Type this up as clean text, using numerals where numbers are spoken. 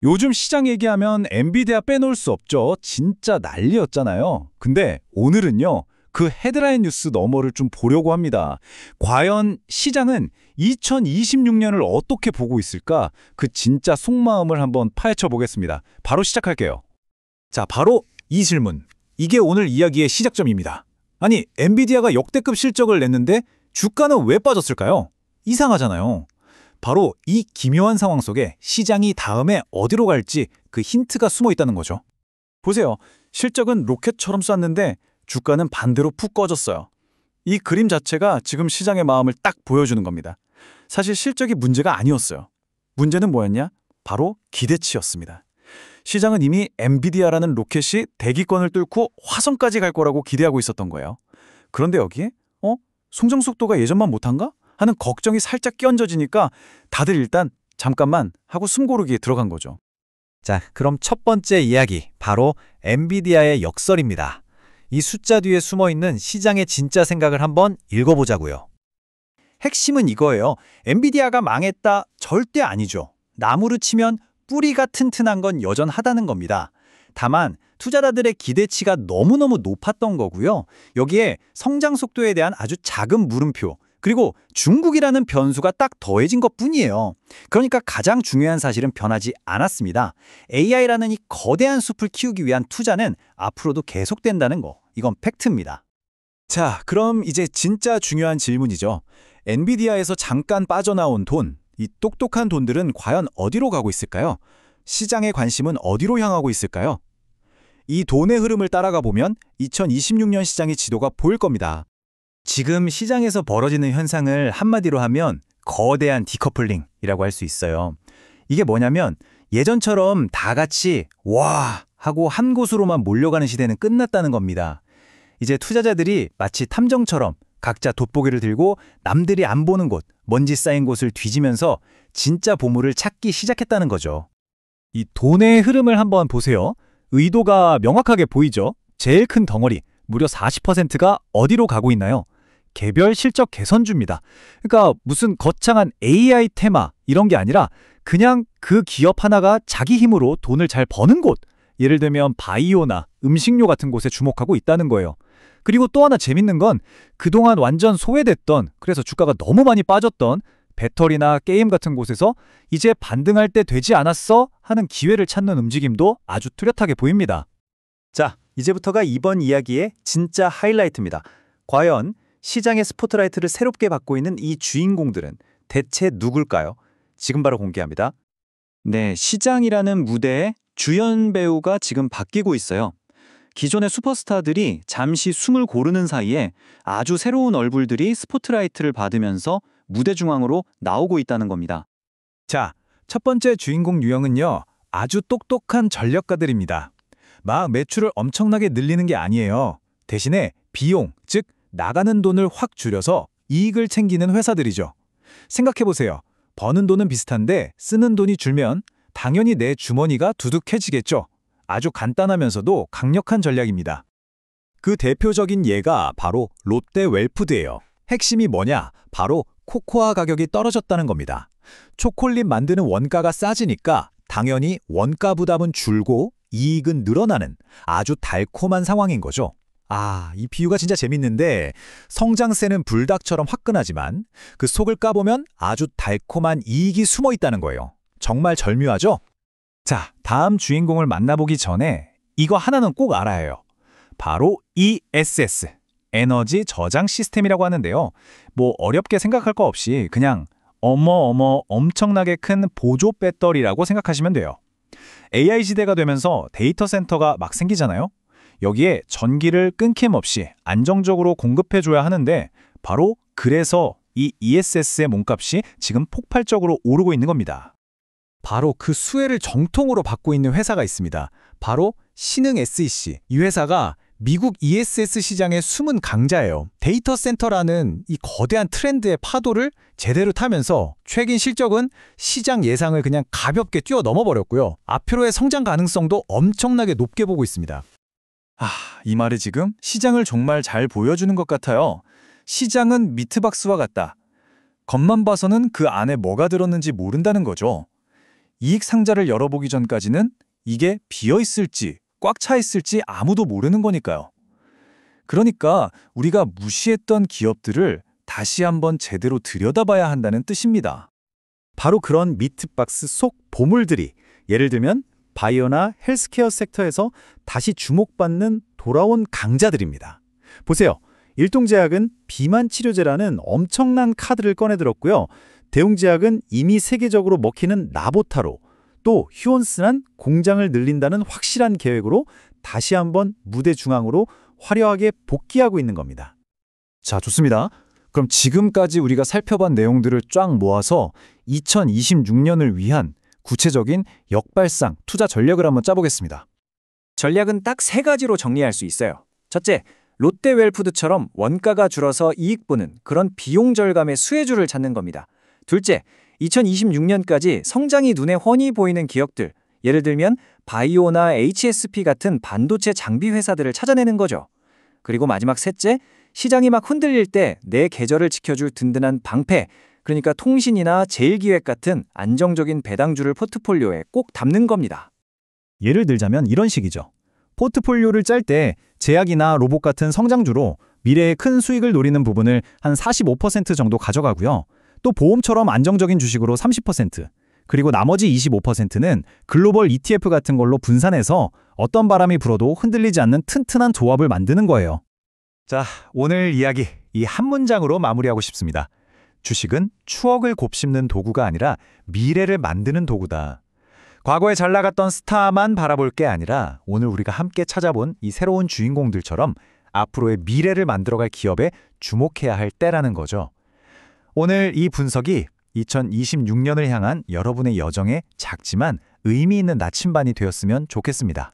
요즘 시장 얘기하면 엔비디아 빼놓을 수 없죠. 진짜 난리였잖아요. 근데 오늘은요, 그 헤드라인 뉴스 너머를 좀 보려고 합니다. 과연 시장은 2026년을 어떻게 보고 있을까? 그 진짜 속마음을 한번 파헤쳐 보겠습니다. 바로 시작할게요. 자, 바로 이 질문. 이게 오늘 이야기의 시작점입니다. 아니, 엔비디아가 역대급 실적을 냈는데 주가는 왜 빠졌을까요? 이상하잖아요. 바로 이 기묘한 상황 속에 시장이 다음에 어디로 갈지 그 힌트가 숨어 있다는 거죠. 보세요. 실적은 로켓처럼 쐈는데 주가는 반대로 푹 꺼졌어요. 이 그림 자체가 지금 시장의 마음을 딱 보여주는 겁니다. 사실 실적이 문제가 아니었어요. 문제는 뭐였냐? 바로 기대치였습니다. 시장은 이미 엔비디아라는 로켓이 대기권을 뚫고 화성까지 갈 거라고 기대하고 있었던 거예요. 그런데 여기에 성장 속도가 예전만 못한가? 하는 걱정이 살짝 끼얹어지니까 다들 일단 잠깐만 하고 숨 고르기에 들어간 거죠. 자, 그럼 첫 번째 이야기, 바로 엔비디아의 역설입니다. 이 숫자 뒤에 숨어있는 시장의 진짜 생각을 한번 읽어보자고요. 핵심은 이거예요. 엔비디아가 망했다 절대 아니죠. 나무로 치면 뿌리가 튼튼한 건 여전하다는 겁니다. 다만 투자자들의 기대치가 너무너무 높았던 거고요. 여기에 성장 속도에 대한 아주 작은 물음표, 그리고 중국이라는 변수가 딱 더해진 것뿐이에요. 그러니까 가장 중요한 사실은 변하지 않았습니다. AI라는 이 거대한 숲을 키우기 위한 투자는 앞으로도 계속된다는 거. 이건 팩트입니다. 자, 그럼 이제 진짜 중요한 질문이죠. 엔비디아에서 잠깐 빠져나온 돈, 이 똑똑한 돈들은 과연 어디로 가고 있을까요? 시장의 관심은 어디로 향하고 있을까요? 이 돈의 흐름을 따라가 보면 2026년 시장의 지도가 보일 겁니다. 지금 시장에서 벌어지는 현상을 한마디로 하면 거대한 디커플링이라고 할 수 있어요. 이게 뭐냐면 예전처럼 다 같이 와 하고 한 곳으로만 몰려가는 시대는 끝났다는 겁니다. 이제 투자자들이 마치 탐정처럼 각자 돋보기를 들고 남들이 안 보는 곳, 먼지 쌓인 곳을 뒤지면서 진짜 보물을 찾기 시작했다는 거죠. 이 돈의 흐름을 한번 보세요. 의도가 명확하게 보이죠? 제일 큰 덩어리, 무려 40%가 어디로 가고 있나요? 개별 실적 개선주입니다. 그러니까 무슨 거창한 AI 테마 이런 게 아니라 그냥 그 기업 하나가 자기 힘으로 돈을 잘 버는 곳, 예를 들면 바이오나 음식료 같은 곳에 주목하고 있다는 거예요. 그리고 또 하나 재밌는 건 그동안 완전 소외됐던, 그래서 주가가 너무 많이 빠졌던 배터리나 게임 같은 곳에서 이제 반등할 때 되지 않았어? 하는 기회를 찾는 움직임도 아주 뚜렷하게 보입니다. 자, 이제부터가 이번 이야기의 진짜 하이라이트입니다. 과연 시장의 스포트라이트를 새롭게 받고 있는 이 주인공들은 대체 누굴까요? 지금 바로 공개합니다. 네, 시장이라는 무대에 주연 배우가 지금 바뀌고 있어요. 기존의 슈퍼스타들이 잠시 숨을 고르는 사이에 아주 새로운 얼굴들이 스포트라이트를 받으면서 무대 중앙으로 나오고 있다는 겁니다. 자, 첫 번째 주인공 유형은요, 아주 똑똑한 전략가들입니다. 막 매출을 엄청나게 늘리는 게 아니에요. 대신에 비용, 즉 나가는 돈을 확 줄여서 이익을 챙기는 회사들이죠. 생각해보세요. 버는 돈은 비슷한데 쓰는 돈이 줄면 당연히 내 주머니가 두둑해지겠죠. 아주 간단하면서도 강력한 전략입니다. 그 대표적인 예가 바로 롯데 웰푸드예요. 핵심이 뭐냐? 바로 코코아 가격이 떨어졌다는 겁니다. 초콜릿 만드는 원가가 싸지니까 당연히 원가 부담은 줄고 이익은 늘어나는 아주 달콤한 상황인 거죠. 아, 이 비유가 진짜 재밌는데 성장세는 불닭처럼 화끈하지만 그 속을 까보면 아주 달콤한 이익이 숨어 있다는 거예요. 정말 절묘하죠? 자, 다음 주인공을 만나보기 전에 이거 하나는 꼭 알아야 해요. 바로 ESS, 에너지 저장 시스템이라고 하는데요. 뭐 어렵게 생각할 거 없이 그냥 엄청나게 큰 보조 배터리라고 생각하시면 돼요. AI 시대가 되면서 데이터 센터가 막 생기잖아요. 여기에 전기를 끊김없이 안정적으로 공급해줘야 하는데 바로 그래서 이 ESS의 몸값이 지금 폭발적으로 오르고 있는 겁니다. 바로 그 수혜를 정통으로 받고 있는 회사가 있습니다. 바로 신흥 SEC. 이 회사가 미국 ESS 시장의 숨은 강자예요. 데이터 센터라는 이 거대한 트렌드의 파도를 제대로 타면서 최근 실적은 시장 예상을 그냥 가볍게 뛰어넘어 버렸고요. 앞으로의 성장 가능성도 엄청나게 높게 보고 있습니다. 이 말이 지금 시장을 정말 잘 보여주는 것 같아요. 시장은 미트박스와 같다. 겉만 봐서는 그 안에 뭐가 들었는지 모른다는 거죠. 이익 상자를 열어보기 전까지는 이게 비어 있을지 꽉 차 있을지 아무도 모르는 거니까요. 그러니까 우리가 무시했던 기업들을 다시 한번 제대로 들여다봐야 한다는 뜻입니다. 바로 그런 미트박스 속 보물들이 예를 들면 바이오나 헬스케어 섹터에서 다시 주목받는 돌아온 강자들입니다. 보세요. 일동제약은 비만 치료제라는 엄청난 카드를 꺼내들었고요. 대웅제약은 이미 세계적으로 먹히는 나보타로, 또 휴원스는 공장을 늘린다는 확실한 계획으로 다시 한번 무대 중앙으로 화려하게 복귀하고 있는 겁니다. 자, 좋습니다. 그럼 지금까지 우리가 살펴본 내용들을 쫙 모아서 2026년을 위한 구체적인 역발상 투자 전략을 한번 짜보겠습니다. 전략은 딱 세 가지로 정리할 수 있어요. 첫째, 롯데웰푸드처럼 원가가 줄어서 이익 보는 그런 비용 절감의 수혜주를 찾는 겁니다. 둘째, 2026년까지 성장이 눈에 훤히 보이는 기업들, 예를 들면 바이오나 HSP 같은 반도체 장비 회사들을 찾아내는 거죠. 그리고 마지막 셋째, 시장이 막 흔들릴 때 내 계절을 지켜줄 든든한 방패, 그러니까 통신이나 제일기획 같은 안정적인 배당주를 포트폴리오에 꼭 담는 겁니다. 예를 들자면 이런 식이죠. 포트폴리오를 짤 때 제약이나 로봇 같은 성장주로 미래의 큰 수익을 노리는 부분을 한 45% 정도 가져가고요. 또 보험처럼 안정적인 주식으로 30%, 그리고 나머지 25%는 글로벌 ETF 같은 걸로 분산해서 어떤 바람이 불어도 흔들리지 않는 튼튼한 조합을 만드는 거예요. 자, 오늘 이야기 이 한 문장으로 마무리하고 싶습니다. 주식은 추억을 곱씹는 도구가 아니라 미래를 만드는 도구다. 과거에 잘 나갔던 스타만 바라볼 게 아니라 오늘 우리가 함께 찾아본 이 새로운 주인공들처럼 앞으로의 미래를 만들어갈 기업에 주목해야 할 때라는 거죠. 오늘 이 분석이 2026년을 향한 여러분의 여정에 작지만 의미 있는 나침반이 되었으면 좋겠습니다.